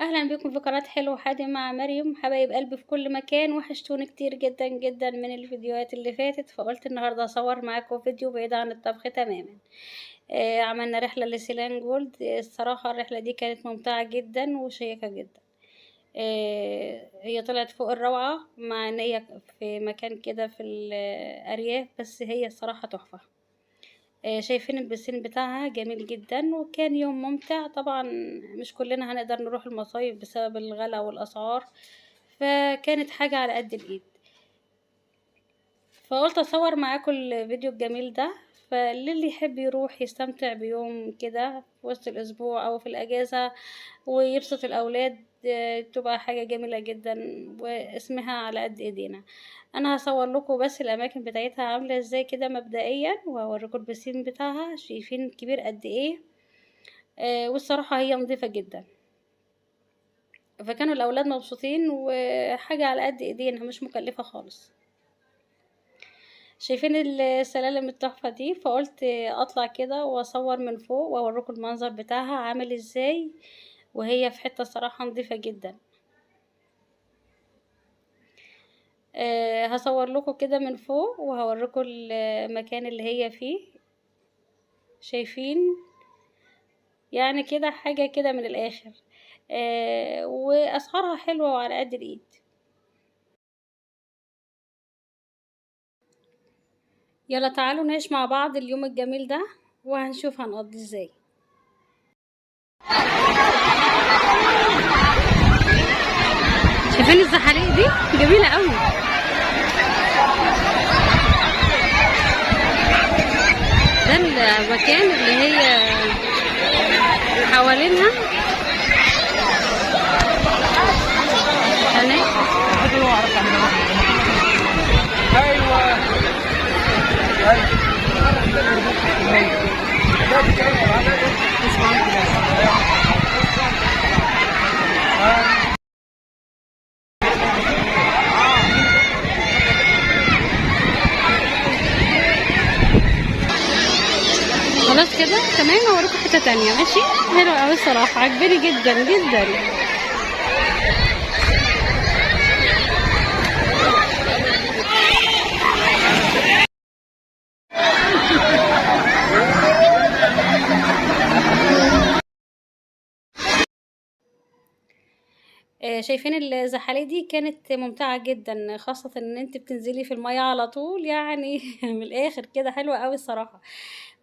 اهلا بكم في قناة حلو حادي مع مريم. حبايب قلبي في كل مكان، وحشتوني كتير جدا جدا من الفيديوهات اللي فاتت، فقلت النهاردة اصور معاكم فيديو بعيد عن الطبخ تماما. عملنا رحلة لسيلان جولد. الصراحة الرحلة دي كانت ممتعة جدا وشيقة جدا. هي طلعت فوق الروعة، مع ان هي في مكان كده في الارياف، بس هي الصراحة تحفة. شايفين البسين بتاعها جميل جدا، وكان يوم ممتع. طبعا مش كلنا هنقدر نروح المصايف بسبب الغلا والاسعار، فكانت حاجة على قد الايد. فقلت اصور معاكم الفيديو الجميل ده، فاللي يحب يروح يستمتع بيوم كده في وسط الاسبوع او في الاجازة ويبسط الاولاد، تبقى حاجة جميلة جدا واسمها على قد ايدينا. انا هصور لكم بس الاماكن بتاعتها عاملة ازاي كده مبدئيا، وهوريكم البسين بتاعها شايفين كبير قد ايه. والصراحة هي نظيفة جدا، فكانوا الاولاد مبسوطين، وحاجة على قد ايدينا مش مكلفة خالص. شايفين السلالم التحفة دي، فقلت اطلع كده واصور من فوق واوريكم المنظر بتاعها عامل ازاي، وهي في حتة صراحة نظيفة جدا. هصور لكم كده من فوق وهوريكم المكان اللي هي فيه. شايفين يعني كده حاجة كده من الاخر. واسعارها حلوة وعلى قد الايد. يلا تعالوا نعيش مع بعض اليوم الجميل ده، وهنشوف هنقضي ازاي. شايفين الزحاليق دي جميلة قوي. ده المكان اللي هي حوالينها خلاص كده كمان هوريكم حتة تانية. ماشي، حلوة اوي الصراحة، عجباني جدا جدا. شايفين الزحاليق دي كانت ممتعة جدا، خاصة ان انت بتنزلي في المية على طول يعني من الاخر كده حلوة اوي الصراحة.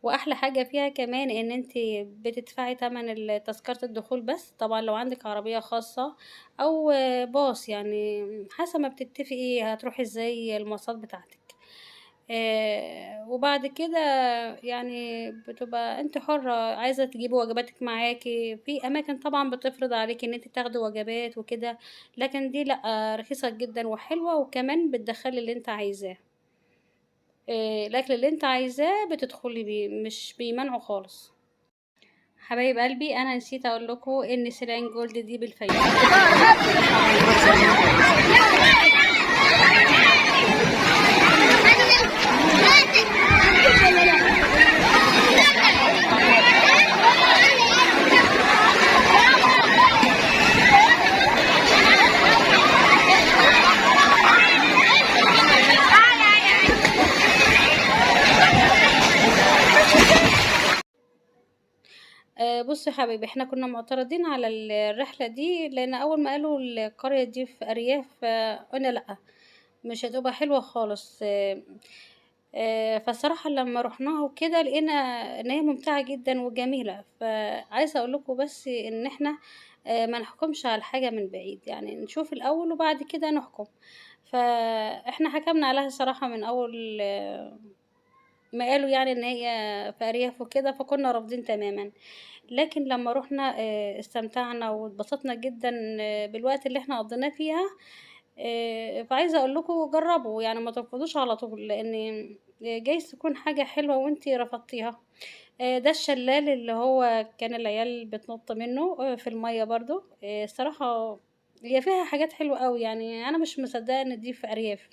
واحلى حاجة فيها كمان ان انت بتدفعي تمن تذكرة الدخول، بس طبعا لو عندك عربية خاصة او باص، يعني حسب ما بتتفقي هتروحي ازاي المواصلات بتاعتك. وبعد كده يعني بتبقى انت حرة، عايزة تجيبي وجباتك معاكي. في اماكن طبعا بتفرض عليكي ان انت تاخدي وجبات وكده، لكن دي لا، رخيصة جدا وحلوة، وكمان بتدخلي اللي انت عايزاه. الاكل اللي انت عايزاه بتدخلي بيه، مش بيمنعوا خالص. حبايب قلبي، انا نسيت اقول لكم ان سيلان جولد دي بالفيوم. بصوا يا حبايبي، احنا كنا معترضين على الرحلة دي، لان اول ما قالوا القرية دي في ارياف قلنا لا، مش هتبقى حلوة خالص. فالصراحة لما رحناها وكده لقينا ان هي ممتعة جدا وجميلة. فعايزة اقول لكم بس ان احنا ما نحكمش على حاجة من بعيد، يعني نشوف الاول وبعد كده نحكم. فاحنا حكمنا عليها صراحة من اول ما قالوا يعني ان هي في ارياف وكده، فكنا رافضين تماما. لكن لما روحنا استمتعنا واتبسطنا جدا بالوقت اللي احنا قضيناه فيها. فعايزه اقول لكم جربوا، يعني ما ترفضوش على طول، لان جايز تكون حاجه حلوه وانتي رفضتيها. ده الشلال اللي هو كان العيال بتنط منه في الميه برضو. الصراحه هي فيها حاجات حلوه قوي، يعني انا مش مصدقه ان دي في ارياف.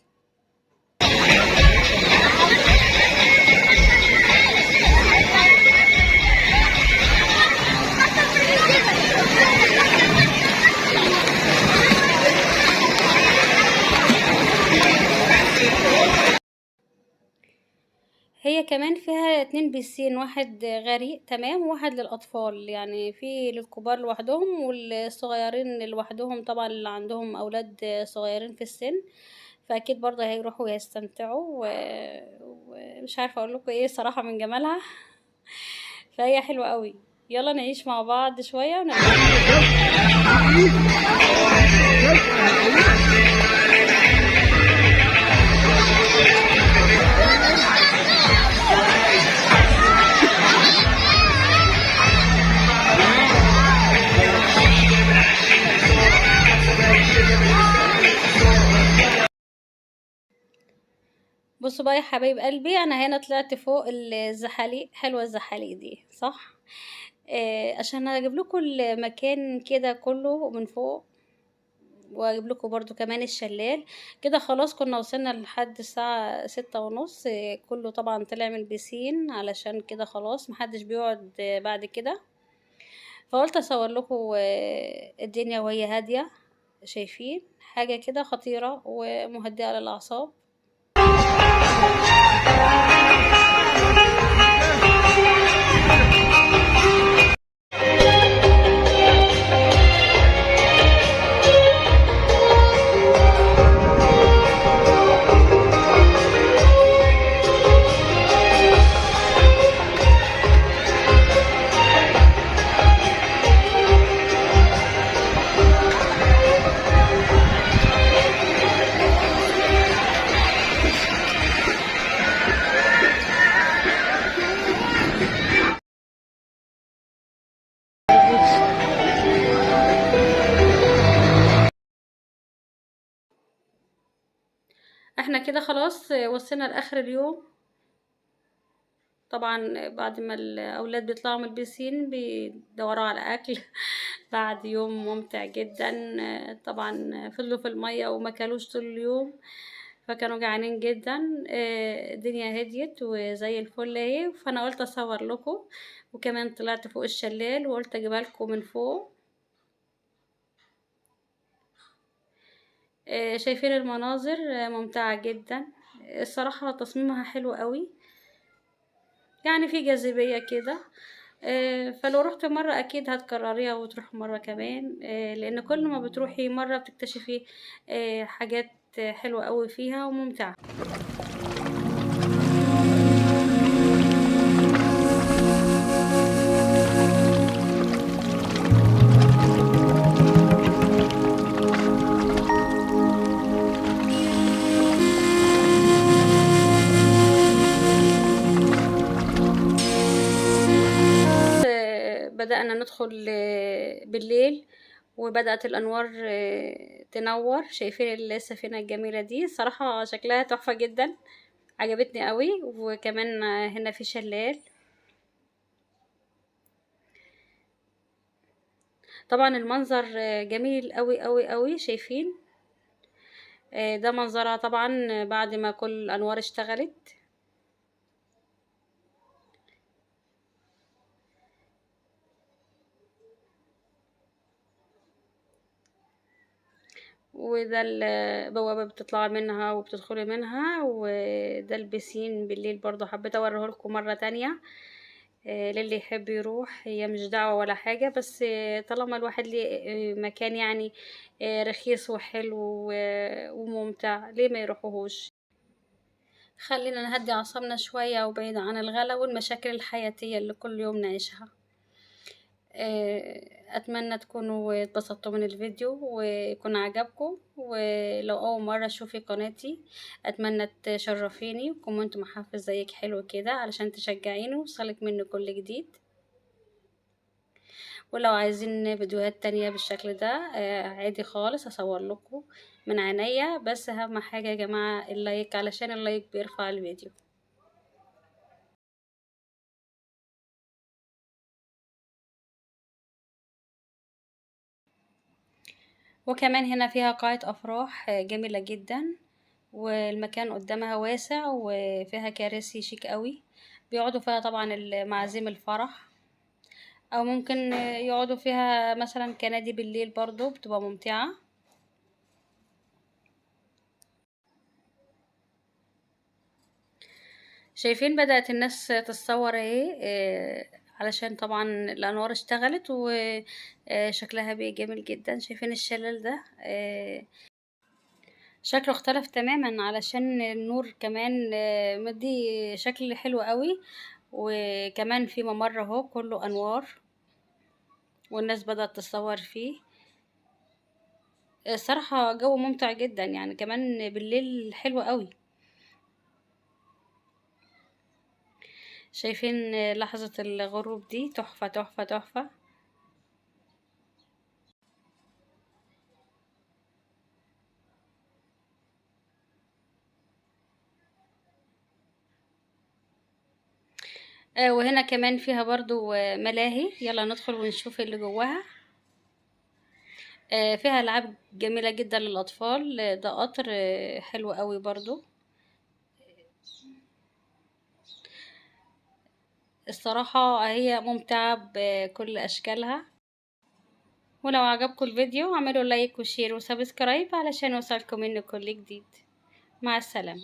هي كمان فيها 2 بيسين، واحد غريق تمام وواحد للأطفال، يعني في للكبار لوحدهم والصغيرين لوحدهم طبعًا اللي عندهم أولاد صغيرين في السن، فأكيد برضه هيروحوا ويستمتعوا ومش عارفة أقول لكم إيه الصراحة من جمالها. فهي حلوة أوي، يالّا نعيش مع بعض شوية ونرجع. بصوا بقى يا حبايب قلبي، انا هنا طلعت فوق الزحاليق، حلوه الزحاليق دي صح؟ عشان اجيب لكم المكان كده كله من فوق، واجيب لكم برضو كمان الشلال. كده خلاص كنا وصلنا لحد الساعه 6:30. كله طبعا طلع من البسين، علشان كده خلاص محدش بيقعد بعد كده. فقلت اصور لكم الدنيا وهي هاديه، شايفين حاجه كده خطيره ومهدئه للاعصاب. احنا كده خلاص وصلنا لاخر اليوم. طبعا بعد ما الاولاد بيطلعوا من البيسين بيدوروا على اكل بعد يوم ممتع جدا. طبعا فضلوا في المية وما كلوش طول اليوم، فكانوا جعانين جدا. الدنيا هديت وزي الفل اهي، فانا قلت اصور لكم. وكمان طلعت فوق الشلال وقلت اجيبها لكم من فوق. شايفين المناظر ممتعة جدا الصراحة، تصميمها حلو قوي، يعني في جاذبية كده. فلو رحت مرة اكيد هتكرريها وتروح مرة كمان، لان كل ما بتروحي مرة بتكتشفي حاجات حلوة قوي فيها وممتعة. بدأنا ندخل بالليل، وبدأت الأنوار تنور. شايفين السفينة الجميلة دي؟ صراحة شكلها تحفة جدا، عجبتني قوي. وكمان هنا في شلال. طبعا المنظر جميل قوي قوي قوي. شايفين ده منظرها طبعا بعد ما كل الأنوار اشتغلت. وده البوابة بتطلع منها وبتدخلي منها، وده البسين بالليل برضو حبيت اوريه لكم مرة تانية. للي يحب يروح، هي مش دعوة ولا حاجة، بس طالما الواحد ليه مكان يعني رخيص وحلو وممتع، ليه ما يروحوهوش؟ خلينا نهدي اعصابنا شوية وبعيد عن الغلا والمشاكل الحياتية اللي كل يوم نعيشها. اتمنى تكونوا اتبسطتوا من الفيديو ويكون عجبكم. ولو اول مره تشوفي قناتي اتمنى تشرفيني وكومنت محفز زيك حلو كده علشان تشجعيني وصلك مني كل جديد. ولو عايزين فيديوهات تانية بالشكل ده عادي خالص اصور لكم من عينيا، بس اهم حاجه يا جماعه اللايك، علشان اللايك بيرفع الفيديو. وكمان هنا فيها قاعة أفراح جميلة جدا، والمكان قدامها واسع وفيها كراسي شيك قوي، بيقعدوا فيها طبعا معازيم الفرح، أو ممكن يقعدوا فيها مثلا كنادي بالليل برضو بتبقى ممتعة. شايفين بدأت الناس تتصور اهي، علشان طبعا الأنوار اشتغلت وشكلها بقى جميل جدا. شايفين الشلال ده شكله اختلف تماما علشان النور كمان مدي شكل حلو قوي. وكمان في ممر اهو كله أنوار، والناس بدأت تتصور فيه. الصراحة جو ممتع جدا، يعني كمان بالليل حلو قوي. شايفين لحظة الغروب دي تحفة تحفة تحفة. وهنا كمان فيها برضو ملاهي، يلا ندخل ونشوف اللي جواها. فيها ألعاب جميلة جدا للأطفال. ده قطر حلو قوي برضو. الصراحة هي ممتعة بكل أشكالها. ولو عجبكم الفيديو اعملوا لايك وشير وسبسكرايب علشان يوصلكم منه كل جديد. مع السلامة.